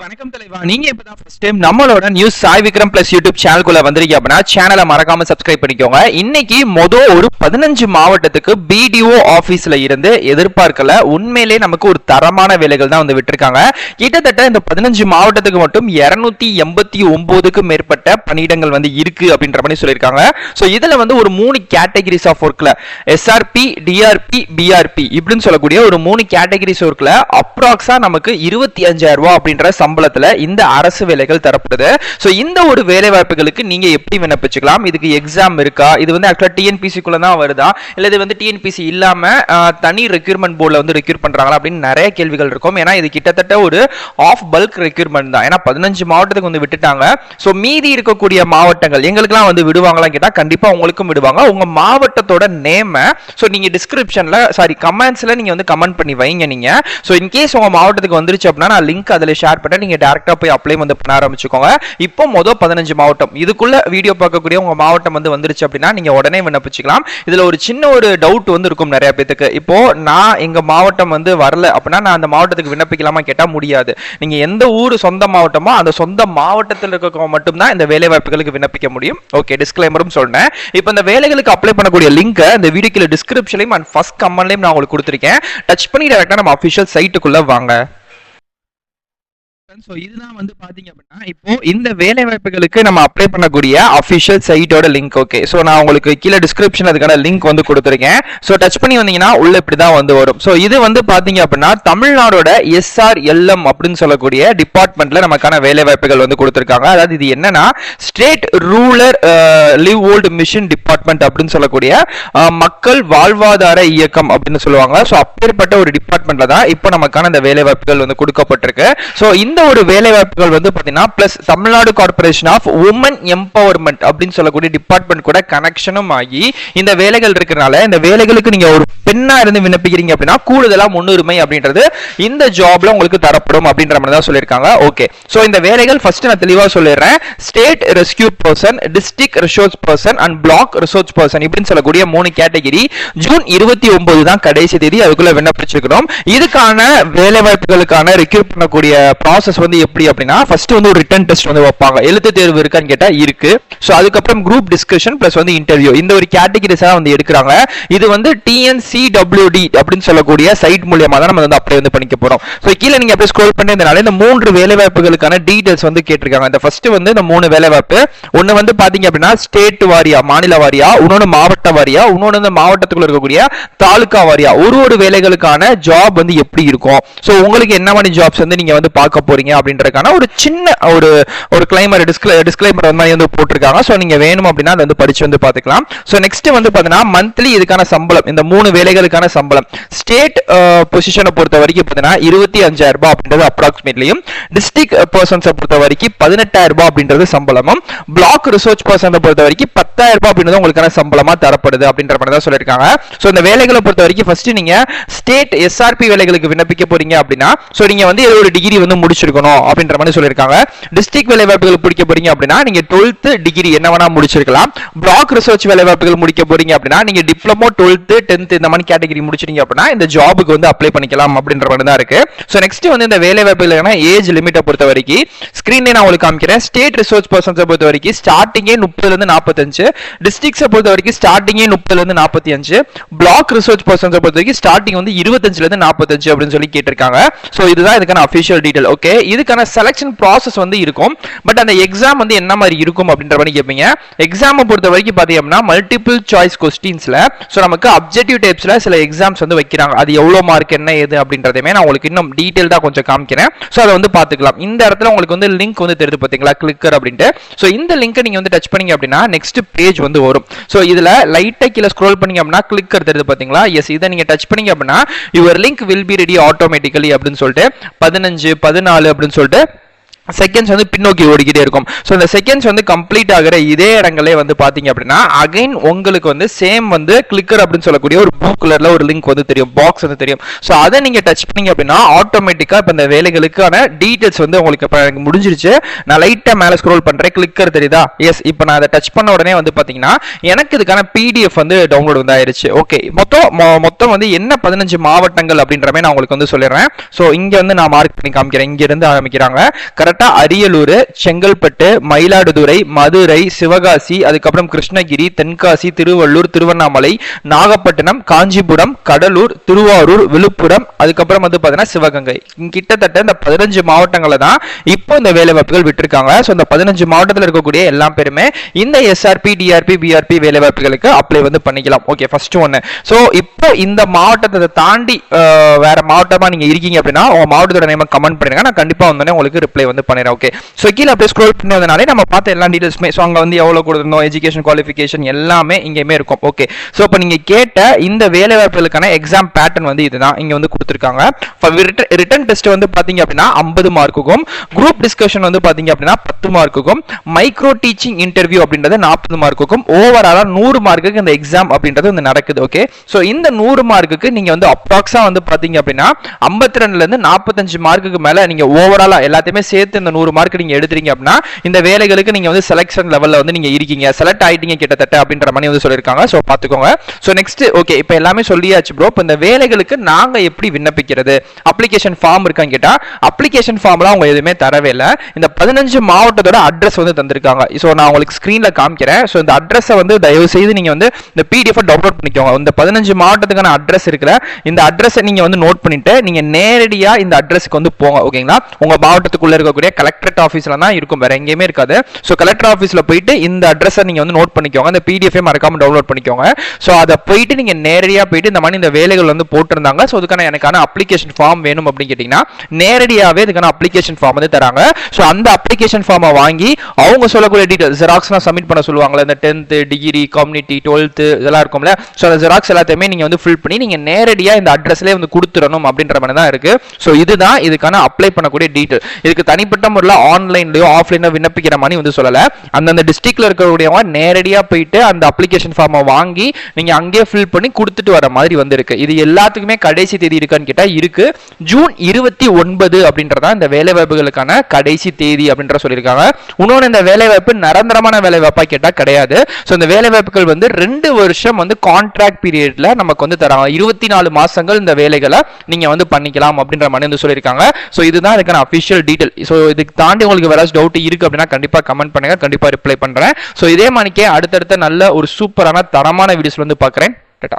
வணக்கம் தலைவா. நீங்க இப்பதான் ஃபர்ஸ்ட் டைம் நம்மளோட news Sai Vikram plus YouTube சேனலுக்குள்ள வந்திருக்கீங்க அப்படின்னா சேனலை மறக்காம சப்ஸ்கிரைப் பண்ணிக்கோங்க. இன்னைக்கு ஒரு 15 மாவட்டத்துக்கு பிடிஓ ஆபீஸ்ல இருந்து எதிர்பார்க்கல உண்மையிலே நமக்கு ஒரு தரமான வேலைகள் தான் வந்து விட்டுருக்காங்க. கிட்டத்தட்ட இந்த 15 மாவட்டத்துக்கு மட்டும் 289க்கு மேற்பட்ட பணியிடங்கள் வந்து இருக்கு அப்படின்ற மாதிரி சொல்லியிருக்காங்க. ஸோ இதுல ஒரு 3 கேட்டகரிஸ் ஆஃப் ஒர்க்ல எஸ்ஆர்பி, டிஆர்பி, பிஆர்பி இப்படின்னு சொல்லக்கூடிய ஒரு 3 கேட்டகரிஸ் ஒர்க்ல அப்ராக்ஸா நமக்கு 25,000 ரூபாய் அப்படின்ற சம்பளத்துல இந்த அரசு வேலைகள் தரப்படுது. சோ இந்த ஒரு வேலை வாய்ப்புகளுக்கு நீங்க எப்படி விண்ணப்பிச்சுக்கலாம்? இதுக்கு எக்ஸாம் இருக்கா? இது ஆக்சுவலா டிஎன்பிசி குள்ள தான் வருதா, இல்ல இது டிஎன்பிசி இல்லாம தனி ரெக்ரூட்மெண்ட் போர்டுல ரெக்ரூட் பண்றாங்களா அப்படின்னு நிறைய கேள்விகள் இருக்கும். ஏன்னா இது கிட்டத்தட்ட ஒரு ஆஃப் பல்க் ரெக்ரூட்மெண்ட் தான். ஏன்னா 15 மாவட்டத்துக்கு விட்டுட்டாங்க. சோ மீதி இருக்கக்கூடிய மாவட்டங்கள் எங்களுக்குலாம் விடுவாங்களா கேட்டா கண்டிப்பா உங்களுக்கும் விடுவாங்க. உங்க மாவட்டத்தோட நேம் நீங்க டிஸ்கிரிப்ஷன்ல கமெண்ட்ஸ்ல நீங்க கமெண்ட் பண்ணி வைங்க. நீங்க சோ இன் கேஸ் உங்க மாவட்டத்துக்கு வந்துருச்சு அப்படின்னா நான் லிங்க் அதுல ஷேர் பண்ண, நீங்க டைரக்டா போய் அப்ளை பண்ண ஆரம்பிச்சுக்கோங்க. இப்போ 15 மாவட்டம் இதுக்குள்ள வீடியோ பார்க்கக்கூடிய உங்க மாவட்டம் வந்துருச்சு அப்படின்னா நீங்க உடனே விண்ணப்பிச்சுக்கலாம். இதுல ஒரு சின்ன ஒரு டவுட் இருக்கும் நிறைய பேருக்கு. இப்போ நான் எங்க மாவட்டம் வரல அப்படின்னா நான் அந்த மாவட்டத்துக்கு விண்ணப்பிக்கலாமா கேட்டா முடியாது. நீங்க எந்த ஊர் சொந்த மாவட்டமோ அந்த சொந்த மாவட்டத்தில் இருக்கவங்க மட்டும் தான் இந்த வேலை வாய்ப்புகளுக்கு விண்ணப்பிக்க முடியும். ஓகே, டிஸ்க்ளைமரும் சொல்றேன். இப்போ இந்த வேலைகளுக்கு அப்ளை பண்ணக்கூடிய லிங்க் இந்த வீடியோக்குள்ள டிஸ்கிரிப்ஷன்லயும் அண்ட் ஃபர்ஸ்ட் கமெண்ட்லயும் நான் உங்களுக்கு கொடுத்திருக்கேன். டச் பண்ணி டைரக்டா நம்ம ஆபீஷியல் சைட்டுக்குள்ள வாங்க. சோ இதுதான் பாத்தீங்க அப்படின்னா இப்போ இந்த வேலை வாய்ப்புகளுக்கு நம்ம அப்ளை பண்ணக்கூடிய அபிஷியல் சைட்டோட லிங்க். ஓகே, சோ நான் உங்களுக்கு கீழே டிஸ்கிரிப்ஷன் அதுக்கான லிங்க் கொடுத்திருக்கேன். சோ டச் பண்ணி வந்தீங்கன்னா உள்ள இப்படிதான் வரும். சோ இது பாத்தீங்க அப்படின்னா தமிழ்நாடோட SRLM அப்படின்னு சொல்லக்கூடிய டிபார்ட்மெண்ட்ல நமக்கான வேலை வாய்ப்புகள் கொடுத்திருக்காங்க. அதாவது இது என்னன்னா state rural livelihood mission department அப்படின்னு சொல்லக்கூடிய மக்கள் வாழ்வாதார இயக்கம் அப்படின்னு சொல்லுவாங்க. சோ அப்பேற்பட்ட ஒரு டிபார்ட்மெண்ட்ல தான் இப்போ நமக்கான இந்த வேலை வாய்ப்புகள் கொடுக்கப்பட்டிருக்கு. சோ இந்த ஒரு வேலை வாய்ப்புகள் பாத்தீங்கன்னா plus Tamil Nadu corporation of women empowerment அப்படின்னு சொல்லக்கூடிய டிபார்ட்மெண்ட் கூட கனெக்ஷனும் ஆகி இந்த வேலைகள் இருக்கிறனால இந்த வேலைகளுக்கு நீங்க ஒரு பெண்ணா இருந்து விண்ணப்பிக்கிறீங்க அப்படின்னா கூடுதலா முன்னுரிமை அப்படின்றது இந்த ஜாப்ல உங்களுக்கு தரப்படும் அப்படின்ற மாதிரி தான் சொல்லியிருக்காங்க. ஓகே, சோ இந்த வேலைகள் ஃபர்ஸ்ட் நான் தெளிவா சொல்லிடுறேன். State rescue person, district resource person and black resource person இப்படின்னு சொல்லக்கூடிய 3 கேட்டகரி. ஜூன் 29 தான் கடைசி தேதி, அதுக்குள்ள விண்ணப்பிச்சிருக்கிறோம். இதுக்கான வேலை வாய்ப்புகளுக்கான ரெக்ரூட் பண்ணக்கூடிய ப்ராசஸ் எப்படி அப்படின்னா ஃபர்ஸ்ட் ஒரு ரிட்டன் டெஸ்ட் வைப்பாங்க. எழுத்து தேர்வு இருக்கான்னு கேட்டா இருக்கு. சோ அதுக்கப்புறம் குரூப் டிஸ்கஷன் பிளஸ் இன்டர்வியூ இந்த ஒரு கேட்டகரிஸா எடுக்கிறாங்க. இது TNCWD அப்படின்னு சொல்லக்கூடிய சைட் மூலமா தான் நம்ம அப்ளை பண்ணிக்க போறோம். சோ கீழ நீங்க அப்படியே ஸ்க்ரோல் பண்ணதுனால இந்த 3 வேலை வாய்ப்புகளுக்கான டீடைல்ஸ் கேட்டிருக்காங்க. இந்த ஃபர்ஸ்ட் இந்த 3 வேலை வாய்ப்பு ஒன்னு பாத்தீங்க அப்படின்னா ஸ்டேட் வாரியா, மாநில வாரியா, இன்னொன்னு மாவட்ட வாரியா, இன்னொன்னு மாவட்டத்துக்குள்ள இருக்கக்கூடிய தாலுகா வாரியா ஒரு வேலைகளுக்கான ஜாப் எப்படி இருக்கும். சோ உங்களுக்கு என்ன மாதிரி ஜாப்ஸ் நீங்க பார்க்க போறீங்க அப்படின்றதுக்கான ஒரு சின்ன ஒரு கிளைமர் டிஸ்க்ளைமர் போட்டிருக்காங்க. சோ நீங்க வேணும் அப்படின்னா அதை படிச்சு பாத்துக்கலாம். சோ நெக்ஸ்ட் பாத்தீங்கன்னா மந்த்லி இதுக்கான சம்பளம், இந்த 3 வேலைகளுக்கான சம்பளம் ஸ்டேட் பொசிஷனை பொறுத்த வரைக்கும் பாத்தீங்கன்னா 25,000 ரூபாய் அப்படின்றது அப்ராக்சிமேட்லியும், டிஸ்ட்ரிக்ட் பர்சன்ஸை பொறுத்த வரைக்கும் 18,000 ரூபாய் அப்படின்றது சம்பளமும், பிளாக் ரிசர்ச் பர்சனை பொறுத்த வரைக்கும் 10,000 ரூபாய் அப்படின்றது உங்களுக்கான சம்பளமா தரப்படுது அப்படின்ற மாதிரி தான் சொல்லியிருக்காங்க. சோ இந்த வேலைகளை பொறுத்த வரைக்கும் ஃபர்ஸ்ட் நீங்க ஸ்டேட் SRP வேலைகளுக்கு விண்ணப்பிக்க போறீங்க அப்படின்னா சோ நீங்க ஒரு டிகிரி முடிச்சிருக்கணும் அப்படின்ற மாதிரி சொல்லியிருக்காங்க. டிஸ்ட்ரிக்ட் வேலை வாய்ப்புகள் முடிக்க போறீங்க அப்படின்னா நீங்க 12th டிகிரி என்ன வேணா முடிச்சிருக்கலாம். பிளாக் ரிசர்ச் வேலை வாய்ப்புகள் முடிக்க போறீங்க அப்படின்னா நீங்க டிப்ளமோ 12th 10th இந்த மாதிரி கேட்டகரி முடிச்சிட்டீங்க அப்படின்னா இந்த ஜாபுக்கு அப்ளை பண்ணிக்கலாம் அப்படின்ற மாதிரி தான் இருக்கு. சோ நெக்ஸ்ட் இந்த வேலை வாய்ப்புகளுக்கான ஏஜ் லிமிட்டை பொறுத்த வரைக்கும் ஸ்கிரீன்ல நான் உங்களுக்கு காமிக்கிறேன். ஸ்டேட் ரிசர்ச் பர்சன்ஸை பொறுத்த வரைக்கும் ஸ்டார்டிங்கே 30ல இருந்து 45, டிஸ்ட்ரிக்ட்ஸை பொறுத்த வரைக்கும் ஸ்டார்டிங்கே 30ல இருந்து 45, பிளாக் ரிசர்ச் பர்சன்ஸை பொறுத்த வரைக்கும் ஸ்டார்டிங் 25ல இருந்து 45 அப்படின்னு சொல்லி கேட்டிருக்காங்க. சோ இதுதான் இதுக்கான அபிஷியல் டீடைல். ஓகே, இதுக்கான செலக்ஷன் ப்ராசஸ் இருக்கும். பட் அந்த எக்ஸாம் என்ன மாதிரி இருக்கும் அப்படின்ற மாதிரி கேட்பீங்க. எக்ஸாமை பொறுத்த வரைக்கும் பாத்தீங்கன்னா மல்டிபிள் சாய்ஸ் கொஸ்டின்ஸ்ல சோ நமக்கு அப்ஜெக்டிவ் டைப்ஸ்ல சில எக்ஸாம்ஸ் வைக்கிறாங்க. அது எவ்வளவு மார்க் என்ன ஏது அப்படின்றதையுமே நான் உங்களுக்கு இன்னும் டீடைல்டா கொஞ்சம் காமிக்கிறேன். சோ அதை பாத்துக்கலாம். இந்த இடத்துல உங்களுக்கு லிங்க் தெரியுது பாத்தீங்களா, கிளிக்கர் அப்படின்ட்டு. சோ இந்த லிங்கை நீங்க டச் பண்ணீங்க அப்படின்னா நெக்ஸ்ட் பேஜ் வரும். சோ இதுல லைட்டா கீழ ஸ்க்ரோல் பண்ணீங்க அப்படின்னா கிளிக்கர் தெரியுது பாத்தீங்களா. எஸ், இதை நீங்க டச் பண்ணீங்க அப்படின்னா your link will be ready automatically அப்படின்னு சொல்லிட்டு 15, 14 அப்படின்னு சொல்லிட்டு செகண்ட்ஸ் வந்து பின்னோக்கி ஓடிக்கிட்டே இருக்கும். ஸோ இந்த செகண்ட்ஸ் வந்து கம்ப்ளீட் ஆகிற இதே இடங்களே வந்து பார்த்தீங்க அப்படின்னா அகைன் உங்களுக்கு வந்து சேம் வந்து கிளிக்கர் அப்படின்னு சொல்லக்கூடிய ஒரு ப்ளூ கலர்ல ஒரு லிங்க் வந்து தெரியும், பாக்ஸ் வந்து தெரியும். ஸோ அதை நீங்க டச் பண்ணீங்க அப்படின்னா ஆட்டோமேட்டிக்கா இப்போ இந்த வேலைகளுக்கான டீடைல்ஸ் வந்து உங்களுக்கு இப்போ எனக்கு முடிஞ்சிருச்சு. நான் லைட்டா மேலே ஸ்க்ரோல் பண்றேன், கிளிக்கர் தெரியுதா? எஸ். இப்போ நான் அதை டச் பண்ண உடனே வந்து பார்த்தீங்கன்னா எனக்கு இதுக்கான பிடிஎஃப் வந்து டவுன்லோட் வந்து ஆயிருச்சு. ஓகே, மொத்தம் வந்து என்ன 15 மாவட்டங்கள் அப்படின்ற மாதிரி நான் உங்களுக்கு வந்து சொல்லிடுறேன். ஸோ இங்க வந்து நான் மார்க் பண்ணி காமிக்கிறேன். இங்க இருந்து ஆரம்பிக்கிறாங்க கரெக்டா. அரியலூர், செங்கல்பட்டு, மயிலாடுதுறை, மதுரை, சிவகாசி, அதுக்கப்புறம் கிருஷ்ணகிரி, தென்காசி, திருவள்ளூர், திருவண்ணாமலை, நாகப்பட்டினம், காஞ்சிபுரம், கடலூர், திருவாரூர், விழுப்புரம், அதுக்கப்புறம் வந்து பார்த்தீங்கன்னா சிவகங்கை. கிட்டத்தட்ட இந்த 15 மாவட்டங்களை தான் இப்போ இந்த வேலை வாய்ப்புகள் விட்டுருக்காங்க. ஸோ இந்த 15 மாவட்டத்தில் இருக்கக்கூடிய எல்லா பேருமே இந்த எஸ்ஆர்பி, டிஆர்பி, பிஆர்பி வேலை வாய்ப்புகளுக்கு அப்ளை வந்து பண்ணிக்கலாம். ஓகே, ஃபர்ஸ்ட் ஒன்று. ஸோ இப்போ இந்த மாவட்டத்தை தாண்டி வேற மாவட்டமா நீங்க இருக்கீங்க அப்படின்னா உங்க மாவட்டத்தோட நேம் கமெண்ட் பண்ணுங்க. நான் கண்டிப்பா வந்தோடனே உங்களுக்கு ரிப்ளை வந்து பண்ணிடுறேன். ஓகே, ஸோ கீழே அப்படியே ஸ்க்ரோல் பண்ணதுனாலே நம்ம பார்த்த எல்லா டீடைல்ஸுமே, ஸோ அங்கே வந்து எவ்வளோ கொடுத்துருந்தோம், எஜுகேஷன் குவாலிஃபிகேஷன் எல்லாமே இங்கேயுமே இருக்கும். ஓகே, ஸோ இப்போ நீங்கள் கேட்ட இந்த வேலை வாய்ப்புகளுக்கான எக்ஸாம் பேட்டர்ன் வந்து இதுதான் இங்கே வந்து கொடுத்துருக்காங்க. ரிட்டன் டெஸ்ட் வந்து பார்த்தீங்க அப்படின்னா 50 மார்க்குக்கும், குரூப் டிஸ்கஷன் வந்து பார்த்தீங்க அப்படின்னா 10 மார்க்குக்கும், மைக்ரோ டீச்சிங் இன்டர்வியூ அப்படின்றது 40 மார்க்குக்கும், ஓவராலா 100 மார்க்குக்கு இந்த எக்ஸாம் அப்படின்றது வந்து நடக்குது. ஓகே, ஸோ இந்த 100 மார்க்குக்கு நீங்க வந்து அப்ராக்ஸா வந்து பார்த்தீங்க அப்படின்னா 52ல இருந்து 45 மார்க்குக்கு மேல நீங்க ஓவராலா எல்லாத்தையுமே சேர்த்து இந்த 100 மார்க் நீங்க எடுத்துறீங்க அப்படின்னா இந்த வேலைகளுக்கு நீங்க வந்து செலக்ஷன் லெவல்ல வந்து நீங்க இருக்கீங்க, செலக்ட் ஆயிட்டீங்க கிட்டத்தட்ட அப்படின்ற மாதிரி வந்து சொல்லிருக்காங்க. சோ பாத்துக்கோங்க. சோ நெக்ஸ்ட் ஓகே, இப்போ எல்லாமே சொல்லியாச்சு ப்ரோ. இப்போ இந்த வேலைகளுக்கு நாங்க எப்படி விண்ணப்பிக்கிறது, அப்ளிகேஷன் ஃபார்ம் இருக்கான்னு கேட்டா அப்ளிகேஷன் ஃபார்ம்லாம் அவங்க எதுவுமே தரவே இல்லை. இந்த 15 மாவட்டத்தோட அட்ரஸ் வந்து தந்திருக்காங்க. சோ நான் உங்களுக்கு ஸ்கிரீன்ல காமிக்கிறேன். சோ இந்த அட்ரஸை வந்து தயவு செய்து நீங்க வந்து இந்த பிடிஎஃப் டவுன்லோட் பண்ணிக்கோங்க. இந்த 15 மாவட்டத்துக்கான அட்ரஸ் இருக்குல்ல, இந்த அட்ரஸை நீங்க வந்து நோட் பண்ணிட்டு நீங்க நேரடியா இந்த அட்ரஸ்க்கு வந்து போங்க. ஓகேங்களா, உங்க மாவட்டத்துக்குள்ள இருக்கக்கூடிய கலெக்டரேட் ஆஃபீஸ்ல தான் இருக்கும், வேற எங்கேயுமே இருக்காது. ஸோ கலெக்டர் ஆஃபீஸ்ல போயிட்டு இந்த அட்ரஸை நீங்க வந்து நோட் பண்ணிக்கோங்க. இந்த பிடிஎஃப் மறக்காம டவுன்லோட் பண்ணிக்கோங்க. ஸோ அதை போயிட்டு நீங்க நேரடியா போயிட்டு இந்த மாதிரி இந்த வேலைகள் வந்து போட்டிருந்தாங்க. ஸோ அதுக்கான எனக்கான அப்ளிகேஷன் ஃபார்ம் வேணும் அப்படின்னு கேட்டீங்கன்னா நேரடியாவே இதுக்கான அப்ளிகேஷன் ஃபார்ம் வந்து தராங்க. ஸோ அந்த அப்ளிகேஷன் ஃபார்மை வாங்கி அவங்க சொல்லக்கூடிய டீடைல்ஸ் ஜெராக்ஸ்லாம் சப்மிட் பண்ண சொல்லுவாங்களே, இந்த 10th டிகிரி, கம்யூனிட்டி, 12th இதெல்லாம் இருக்கும்ல. ஸோ அந்த ஜெராக்ஸ் எல்லாத்தையுமே நீங்க வந்து ஃபில் பண்ணி நீங்க நேரடியா இந்த அட்ரஸ்லேயே வந்து கொடுத்துடணும் அப்படின்ற மாதிரி தான் இருக்கு. ஸோ இதுதான் இதுக்கான அப்ளை பண்ணக்கூடிய டீடைல். இதுக்கு தனிப்பட்ட முறையில் ஆன்லைன்லயோ ஆஃப்லைன்லயோ விண்ணப்பிக்கிற மாதிரி வந்து சொல்லல. அந்தந்த டிஸ்ட்ரிக்ட்ல இருக்கக்கூடியவங்க நேரடியா போயிட்டு அந்த அப்ளிகேஷன் ஃபார்மை வாங்கி நீங்க அங்கேயே ஃபில் பண்ணி கொடுத்துட்டு வர மாதிரி வந்து இருக்கு. இது எல்லாத்துக்குமே கடைசி தேதி இருக்கான்னு கேட்டா இருக்கு. ஜூன் 29 அப்படின்றதா இந்த வேலை வாய்ப்புகளுக்கான கடைசி தேதி அப்படின்ற சொல்லியிருக்காங்க. இன்னொன்று, இந்த வேலை வாய்ப்பு நிரந்தரமான வேலை வாய்ப்பா கேட்டா கிடையாது. ஸோ இந்த வேலை வாய்ப்புகள் வந்து 2 வருஷம் வந்து கான்ட்ராக்ட் பீரியட்ல நமக்கு வந்து தராங்க. 24 மாசங்கள் இந்த வேலைகளை நீங்க வந்து பண்ணிக்கலாம் அப்படின்ற மாதிரி வந்து சொல்லியிருக்காங்க. ஸோ இதுதான் இதுக்கான அஃபிஷியல் டீடைல். ஸோ இதுக்கு தாண்டி உங்களுக்கு வேற டவுட் இருக்கு அப்படின்னா கண்டிப்பா கமெண்ட் பண்ணுங்க, கண்டிப்பா ரிப்ளை பண்றேன். ஸோ இதே மாதிரிக்கே அடுத்தடுத்த நல்ல ஒரு சூப்பரான தரமான வீடியோஸ் வந்து பார்க்குறேன். டாடா.